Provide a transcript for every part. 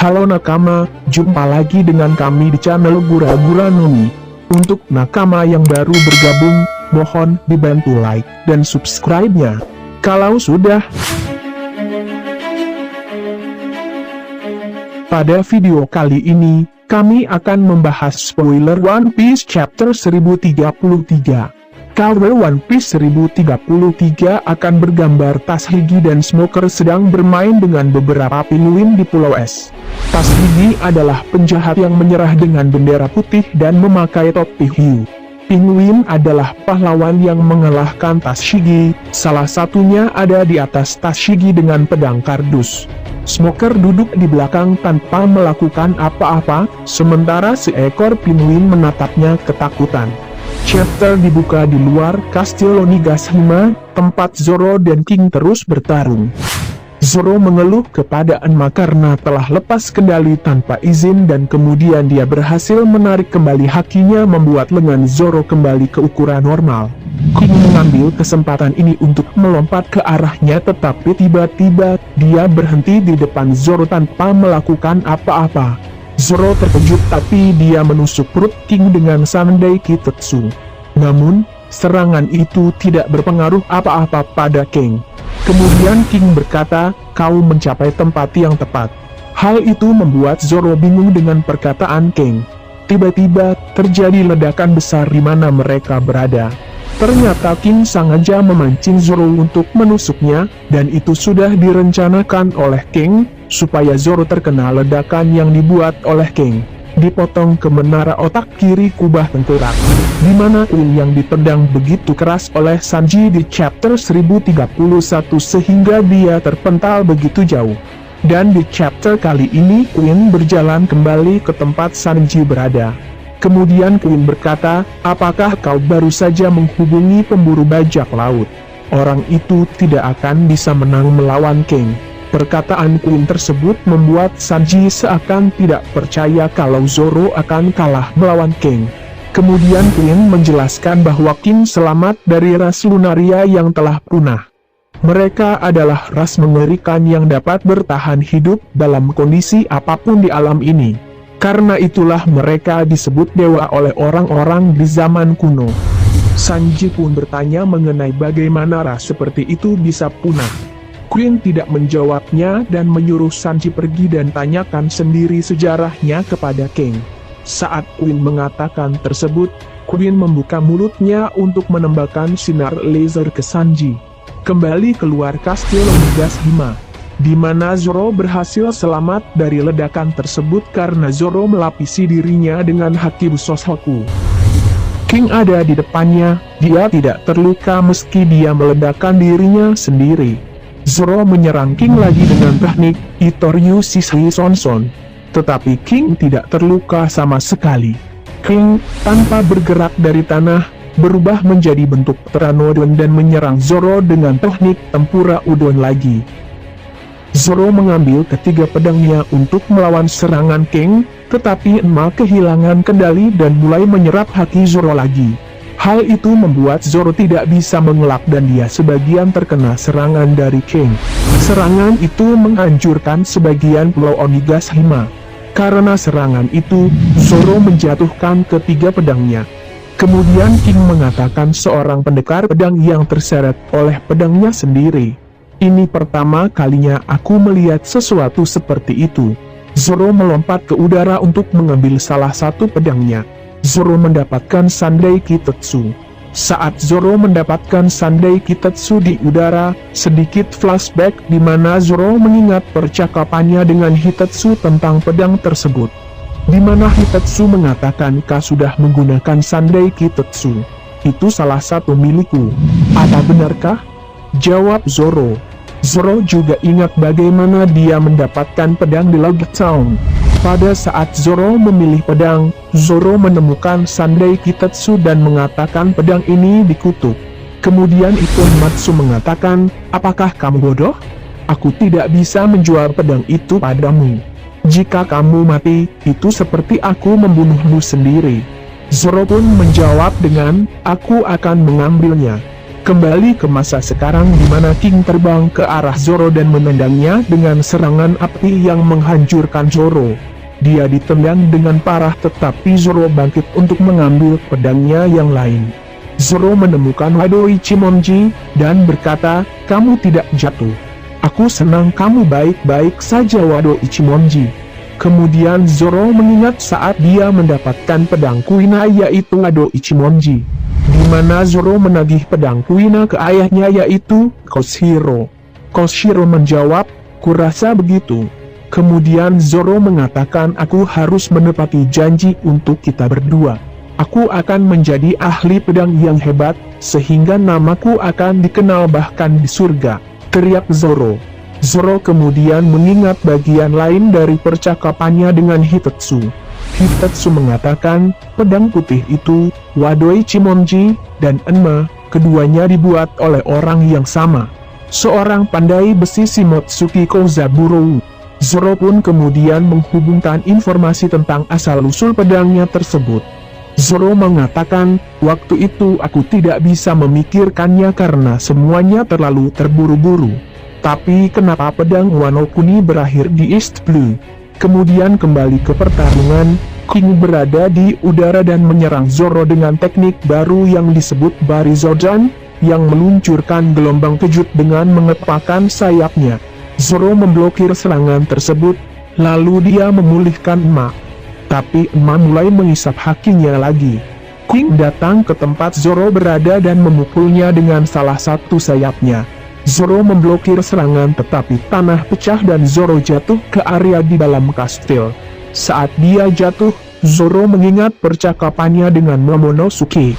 Halo nakama, jumpa lagi dengan kami di channel Gura-Gura Noni. Untuk nakama yang baru bergabung, mohon dibantu like dan subscribe-nya. Kalau sudah, pada video kali ini, kami akan membahas spoiler One Piece Chapter 1033. Cover One Piece 1033 akan bergambar Tashigi dan Smoker sedang bermain dengan beberapa penguin di Pulau Es. Tashigi adalah penjahat yang menyerah dengan bendera putih dan memakai topi hiu. Penguin adalah pahlawan yang mengalahkan Tashigi, salah satunya ada di atas Tashigi dengan pedang kardus. Smoker duduk di belakang tanpa melakukan apa-apa, sementara seekor penguin menatapnya ketakutan. Chapter dibuka di luar Kastil Onigashima, tempat Zoro dan King terus bertarung. Zoro mengeluh kepada Enma karena telah lepas kendali tanpa izin dan kemudian dia berhasil menarik kembali hakinya membuat lengan Zoro kembali ke ukuran normal. King mengambil kesempatan ini untuk melompat ke arahnya tetapi tiba-tiba dia berhenti di depan Zoro tanpa melakukan apa-apa. Zoro terkejut tapi dia menusuk perut King dengan Sandai Kitetsu. Namun, serangan itu tidak berpengaruh apa-apa pada King. Kemudian King berkata, "Kau mencapai tempat yang tepat." Hal itu membuat Zoro bingung dengan perkataan King. Tiba-tiba, terjadi ledakan besar di mana mereka berada. Ternyata King sengaja memancing Zoro untuk menusuknya, dan itu sudah direncanakan oleh King, supaya Zoro terkena ledakan yang dibuat oleh King. Dipotong ke menara otak kiri kubah tengkorak, di mana Queen yang ditendang begitu keras oleh Sanji di chapter 1031 sehingga dia terpental begitu jauh. Dan di chapter kali ini Queen berjalan kembali ke tempat Sanji berada. Kemudian Queen berkata, "Apakah kau baru saja menghubungi pemburu bajak laut? Orang itu tidak akan bisa menang melawan King." Perkataan Queen tersebut membuat Sanji seakan tidak percaya kalau Zoro akan kalah melawan King. Kemudian Queen menjelaskan bahwa King selamat dari ras Lunaria yang telah punah. Mereka adalah ras mengerikan yang dapat bertahan hidup dalam kondisi apapun di alam ini. Karena itulah mereka disebut dewa oleh orang-orang di zaman kuno. Sanji pun bertanya mengenai bagaimana ras seperti itu bisa punah. Queen tidak menjawabnya dan menyuruh Sanji pergi dan tanyakan sendiri sejarahnya kepada King. Saat Queen mengatakan tersebut, Queen membuka mulutnya untuk menembakkan sinar laser ke Sanji. Kembali keluar Kastil Onigashima, di mana Zoro berhasil selamat dari ledakan tersebut karena Zoro melapisi dirinya dengan haki Busoshoku. King ada di depannya, dia tidak terluka meski dia meledakkan dirinya sendiri. Zoro menyerang King lagi dengan teknik Itoryu Shisui Sonson, tetapi King tidak terluka sama sekali. King, tanpa bergerak dari tanah, berubah menjadi bentuk Pteranodon dan menyerang Zoro dengan teknik Tempura Udon lagi. Zoro mengambil ketiga pedangnya untuk melawan serangan King, tetapi Enma kehilangan kendali dan mulai menyerap haki Zoro lagi. Hal itu membuat Zoro tidak bisa mengelak dan dia sebagian terkena serangan dari King. Serangan itu menghancurkan sebagian pulau Onigashima. Karena serangan itu, Zoro menjatuhkan ketiga pedangnya. Kemudian King mengatakan seorang pendekar pedang yang terseret oleh pedangnya sendiri. "Ini pertama kalinya aku melihat sesuatu seperti itu." Zoro melompat ke udara untuk mengambil salah satu pedangnya. Zoro mendapatkan Sandai Kitetsu. Saat Zoro mendapatkan Sandai Kitetsu di udara, sedikit flashback di mana Zoro mengingat percakapannya dengan Hitetsu tentang pedang tersebut. Di mana Hitetsu mengatakan kau sudah menggunakan Sandai Kitetsu. Itu salah satu milikku. Apa benarkah? Jawab Zoro. Zoro juga ingat bagaimana dia mendapatkan pedang di Log Town. Pada saat Zoro memilih pedang, Zoro menemukan Sandai Kitetsu dan mengatakan pedang ini dikutuk. Kemudian Itomatsu mengatakan, "Apakah kamu bodoh? Aku tidak bisa menjual pedang itu padamu. Jika kamu mati, itu seperti aku membunuhmu sendiri." Zoro pun menjawab dengan, "Aku akan mengambilnya." Kembali ke masa sekarang di mana King terbang ke arah Zoro dan menendangnya dengan serangan api yang menghancurkan Zoro. Dia ditendang dengan parah tetapi Zoro bangkit untuk mengambil pedangnya yang lain. Zoro menemukan Wado Ichimonji dan berkata, "Kamu tidak jatuh. Aku senang kamu baik-baik saja Wado Ichimonji." Kemudian Zoro mengingat saat dia mendapatkan pedang Kuina yaitu Wado Ichimonji, di mana Zoro menagih pedang Kuina ke ayahnya yaitu Koshiro. Koshiro menjawab, "Kurasa begitu." Kemudian Zoro mengatakan, "Aku harus menepati janji untuk kita berdua. Aku akan menjadi ahli pedang yang hebat, sehingga namaku akan dikenal bahkan di surga," teriak Zoro. Zoro kemudian mengingat bagian lain dari percakapannya dengan Hitetsu. Hitetsu mengatakan, pedang putih itu, Wado Ichimonji, dan Enma, keduanya dibuat oleh orang yang sama. Seorang pandai besi Shimotsuki Kozaburo. Zoro pun kemudian menghubungkan informasi tentang asal-usul pedangnya tersebut. Zoro mengatakan, "Waktu itu aku tidak bisa memikirkannya karena semuanya terlalu terburu-buru. Tapi kenapa pedang Wano Kuni berakhir di East Blue?" Kemudian kembali ke pertarungan, King berada di udara dan menyerang Zoro dengan teknik baru yang disebut Barizodan, yang meluncurkan gelombang kejut dengan mengepakkan sayapnya. Zoro memblokir serangan tersebut, lalu dia memulihkan Enma. Tapi Enma mulai mengisap hakinya lagi. King datang ke tempat Zoro berada dan memukulnya dengan salah satu sayapnya. Zoro memblokir serangan tetapi tanah pecah dan Zoro jatuh ke area di dalam kastil. Saat dia jatuh, Zoro mengingat percakapannya dengan Momonosuke.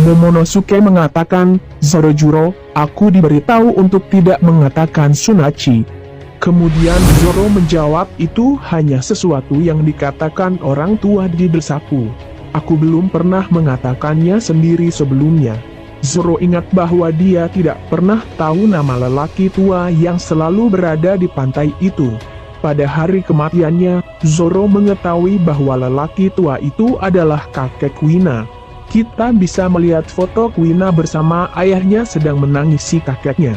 Momonosuke mengatakan, "Zorojuro, aku diberitahu untuk tidak mengatakan Sunachi." Kemudian Zoro menjawab, "Itu hanya sesuatu yang dikatakan orang tua di desaku. Aku belum pernah mengatakannya sendiri sebelumnya." Zoro ingat bahwa dia tidak pernah tahu nama lelaki tua yang selalu berada di pantai itu. Pada hari kematiannya, Zoro mengetahui bahwa lelaki tua itu adalah kakek Kuina. Kita bisa melihat foto Kuina bersama ayahnya sedang menangisi kakeknya.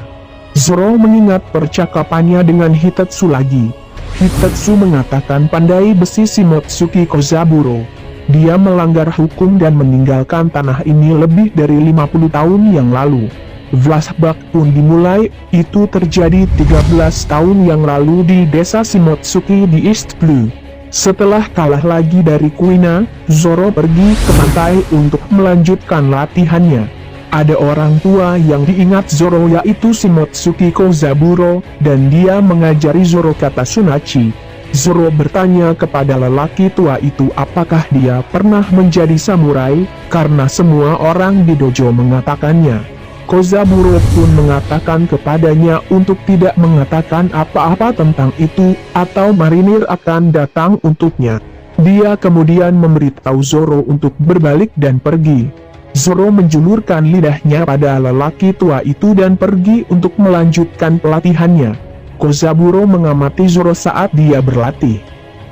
Zoro mengingat percakapannya dengan Hitetsu lagi. Hitetsu mengatakan pandai besi Shimotsuki Kozaburo. Dia melanggar hukum dan meninggalkan tanah ini lebih dari 50 tahun yang lalu. Flashback pun dimulai, itu terjadi 13 tahun yang lalu di desa Shimotsuki di East Blue. Setelah kalah lagi dari Kuina, Zoro pergi ke pantai untuk melanjutkan latihannya. Ada orang tua yang diingat Zoro yaitu Shimotsuki Kozaburo, dan dia mengajari Zoro kata Sunachi. Zoro bertanya kepada lelaki tua itu apakah dia pernah menjadi samurai, karena semua orang di dojo mengatakannya. Kozaburo pun mengatakan kepadanya untuk tidak mengatakan apa-apa tentang itu, atau marinir akan datang untuknya. Dia kemudian memberitahu Zoro untuk berbalik dan pergi. Zoro menjulurkan lidahnya pada lelaki tua itu dan pergi untuk melanjutkan pelatihannya. Kozaburo mengamati Zoro saat dia berlatih.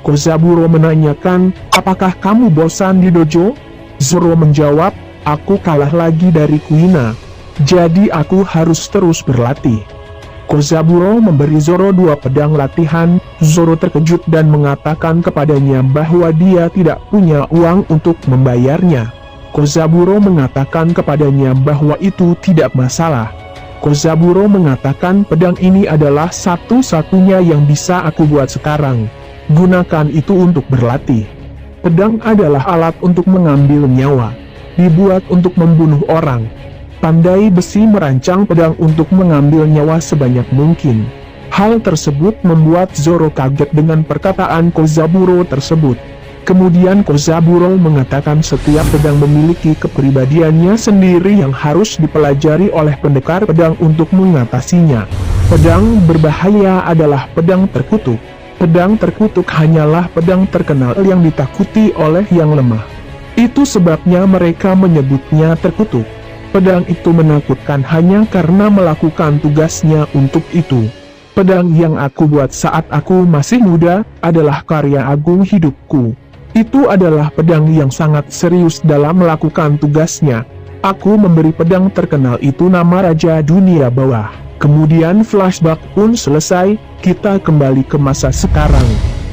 Kozaburo menanyakan, "Apakah kamu bosan di dojo?" Zoro menjawab, "Aku kalah lagi dari Kuina. Jadi aku harus terus berlatih." Kozaburo memberi Zoro 2 pedang latihan. Zoro terkejut dan mengatakan kepadanya bahwa dia tidak punya uang untuk membayarnya. Kozaburo mengatakan kepadanya bahwa itu tidak masalah. Kozaburo mengatakan pedang ini adalah satu-satunya yang bisa aku buat sekarang. Gunakan itu untuk berlatih. Pedang adalah alat untuk mengambil nyawa. Dibuat untuk membunuh orang. Pandai besi merancang pedang untuk mengambil nyawa sebanyak mungkin. Hal tersebut membuat Zoro kaget dengan perkataan Kozaburo tersebut. Kemudian Kozaburo mengatakan setiap pedang memiliki kepribadiannya sendiri yang harus dipelajari oleh pendekar pedang untuk mengatasinya. Pedang berbahaya adalah pedang terkutuk. Pedang terkutuk hanyalah pedang terkenal yang ditakuti oleh yang lemah. Itu sebabnya mereka menyebutnya terkutuk. Pedang itu menakutkan hanya karena melakukan tugasnya untuk itu. Pedang yang aku buat saat aku masih muda adalah karya agung hidupku. Itu adalah pedang yang sangat serius dalam melakukan tugasnya. Aku memberi pedang terkenal itu nama Raja Dunia Bawah. Kemudian flashback pun selesai, kita kembali ke masa sekarang.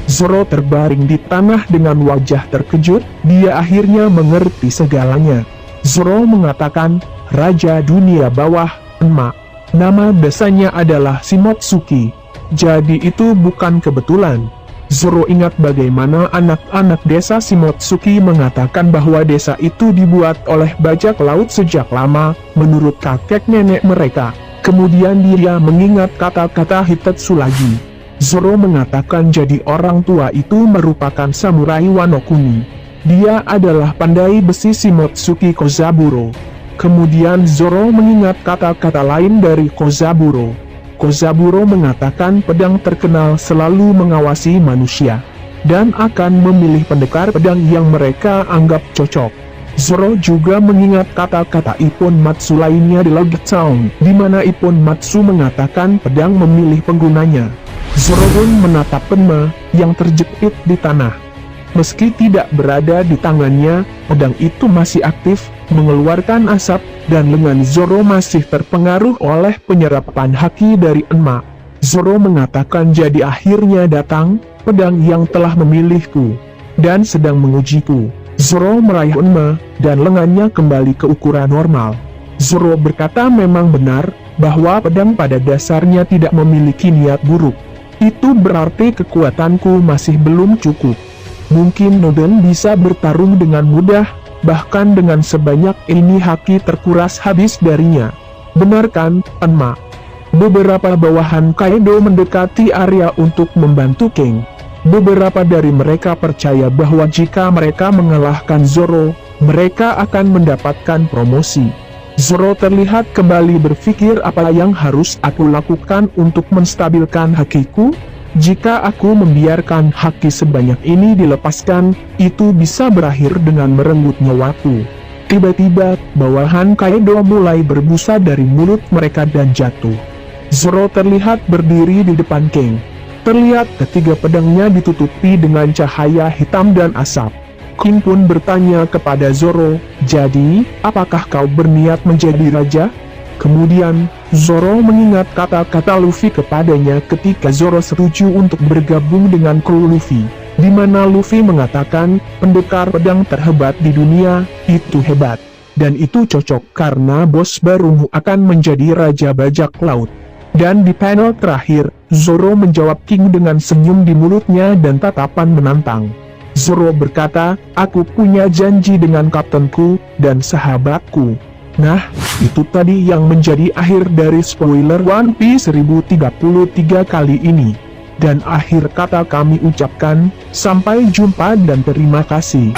Zoro terbaring di tanah dengan wajah terkejut, dia akhirnya mengerti segalanya. Zoro mengatakan, Raja Dunia Bawah, emak. Nama desanya adalah Shimotsuki. Jadi itu bukan kebetulan. Zoro ingat bagaimana anak-anak desa Shimotsuki mengatakan bahwa desa itu dibuat oleh bajak laut sejak lama, menurut kakek nenek mereka. Kemudian dia mengingat kata-kata Hitetsu lagi. Zoro mengatakan jadi orang tua itu merupakan samurai Wano Kuni. Dia adalah pandai besi Shimotsuki Kozaburo. Kemudian Zoro mengingat kata-kata lain dari Kozaburo. Kozaburo mengatakan pedang terkenal selalu mengawasi manusia, dan akan memilih pendekar pedang yang mereka anggap cocok. Zoro juga mengingat kata-kata Ippon Matsu lainnya di Log Town, di mana Ippon Matsu mengatakan pedang memilih penggunanya. Zoro pun menatap Enma, yang terjepit di tanah. Meski tidak berada di tangannya, pedang itu masih aktif, mengeluarkan asap, dan lengan Zoro masih terpengaruh oleh penyerapan haki dari Enma. Zoro mengatakan jadi akhirnya datang, pedang yang telah memilihku, dan sedang mengujiku. Zoro meraih Enma, dan lengannya kembali ke ukuran normal. Zoro berkata memang benar, bahwa pedang pada dasarnya tidak memiliki niat buruk. Itu berarti kekuatanku masih belum cukup. Mungkin Noden bisa bertarung dengan mudah, bahkan dengan sebanyak ini haki terkuras habis darinya. Benar kan, Enma? Beberapa bawahan Kaido mendekati area untuk membantu King. Beberapa dari mereka percaya bahwa jika mereka mengalahkan Zoro, mereka akan mendapatkan promosi. Zoro terlihat kembali berpikir apa yang harus aku lakukan untuk menstabilkan hakiku. Jika aku membiarkan haki sebanyak ini dilepaskan, itu bisa berakhir dengan merenggut nyawaku. Tiba-tiba, bawahan Kaido mulai berbusa dari mulut mereka dan jatuh. Zoro terlihat berdiri di depan King. Terlihat ketiga pedangnya ditutupi dengan cahaya hitam dan asap. King pun bertanya kepada Zoro, jadi, apakah kau berniat menjadi raja? Kemudian, Zoro mengingat kata-kata Luffy kepadanya ketika Zoro setuju untuk bergabung dengan kru Luffy, di mana Luffy mengatakan, pendekar pedang terhebat di dunia, itu hebat. Dan itu cocok karena bos barumu akan menjadi raja bajak laut. Dan di panel terakhir, Zoro menjawab King dengan senyum di mulutnya dan tatapan menantang. Zoro berkata, aku punya janji dengan kaptenku dan sahabatku. Nah, itu tadi yang menjadi akhir dari spoiler One Piece 1033 kali ini. Dan akhir kata kami ucapkan, sampai jumpa dan terima kasih.